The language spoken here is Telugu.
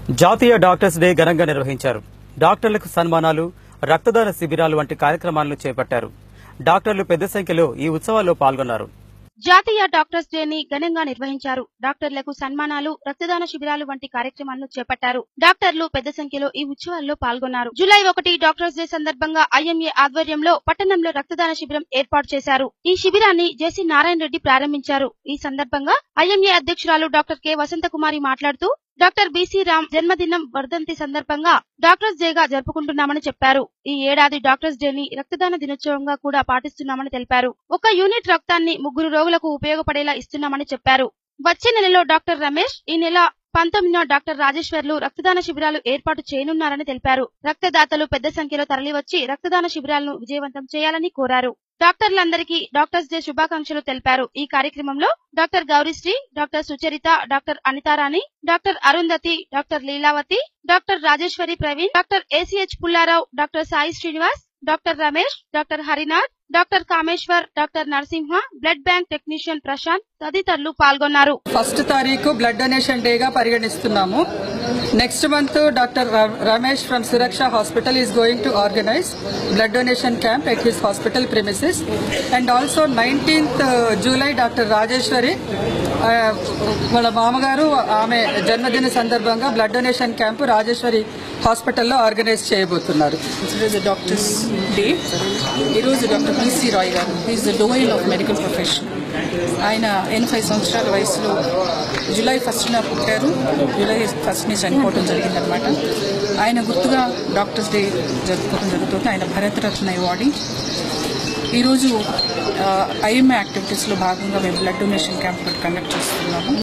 జాతీయ డాక్టర్స్ డే ఘనంగా నిర్వహించారు. డాక్టర్లకు సన్మానాలు, రక్తదాన శిబిరాలు వంటి కార్యక్రమాలను చేపట్టారు. డాక్టర్లు పెద్ద సంఖ్యలో ఈ ఉత్సవాల్లో పాల్గొన్నారు. జాతీయ డాక్టర్స్ డేని ఘనంగా నిర్వహించారు. డాక్టర్లకు సన్మానాలు, రక్తదాన శిబిరాలు వంటి కార్యక్రమాలను చేపట్టారు. డాక్టర్లు పెద్ద సంఖ్యలో ఈ ఉత్సవాల్లో పాల్గొన్నారు. జూలై 1 డాక్టర్స్ డే సందర్భంగా ఐఎంఏ ఆధ్వర్యంలో పట్టణంలో రక్తదాన శిబిరం ఏర్పాటు చేశారు. ఈ శిబిరాన్ని జేసీ నారాయణ రెడ్డి ప్రారంభించారు. ఈ సందర్భంగా ఐఎంఏ అధ్యక్షురాలు డాక్టర్ కె వసంతకుమారి మాట్లాడుతూ డాక్టర్ బీసీ రామ్ జన్మదినం వర్ధంతి సందర్భంగా డాక్టర్స్ డేగా జరుపుకుంటున్నామని చెప్పారు. ఈ ఏడాది డాక్టర్స్ డేని రక్తదాన దినోత్సవంగా కూడా పాటిస్తున్నామని తెలిపారు. ఒక యూనిట్ రక్తాన్ని 3 రోగులకు ఉపయోగపడేలా ఇస్తున్నామని చెప్పారు. వచ్చే నెలలో డాక్టర్ రమేష్, ఈ నెల 19న డాక్టర్ రాజేశ్వర్లు రక్తదాన శిబిరాలు ఏర్పాటు చేయనున్నారని తెలిపారు. రక్తదాతలు పెద్ద సంఖ్యలో తరలివచ్చి రక్తదాన శిబిరాలను విజయవంతం చేయాలని కోరారు. డాక్టర్లందరికీ డాక్టర్స్ డే శుభాకాంక్షలు తెలిపారు. ఈ కార్యక్రమంలో doctor Gowrisri, doctor Sucharitha, doctor Anitharani, doctor Arundhati, doctor Leelavathi, doctor Rajeswari Praveen, doctor ACH Pullarao, doctor Sai Srinivas, doctor Ramesh, doctor Harinath, doctor Kameswar, doctor Narasimha, blood bank technician Prashanth తదితరులు పాల్గొన్నారు. 1 తారీఖు బ్లడ్ డొనేషన్ డేగా పరిగణిస్తున్నాము. Next month doctor Ramesh from Suraksha hospital is going to organise blood donation camp at his hospital premises. And also 19th July doctor Rajeswari వాళ్ళ మామగారు ఆమె జన్మదిన సందర్భంగా బ్లడ్ డొనేషన్ క్యాంపు రాజేశ్వరి హాస్పిటల్లో ఆర్గనైజ్ చేయబోతున్నారు. డాక్టర్స్ డే ఈరోజు డాక్టర్ బీసీ రాయ్ గారు is the dual of medical profession. ఆయన 85 సంవత్సరాల వయసులో జూలై 1న పుట్టారు. జూలై 1ని చనిపోవడం జరిగిందనమాట. ఆయన గుర్తుగా డాక్టర్స్ డే జరుపుకోవడం జరుగుతుంది. ఆయన భారతరత్న అవార్డు. ఈరోజు ఐఎంఏ యాక్టివిటీస్లో భాగంగా మేము బ్లడ్ డొనేషన్ క్యాంప్ కండక్ట్ చేస్తున్నాము.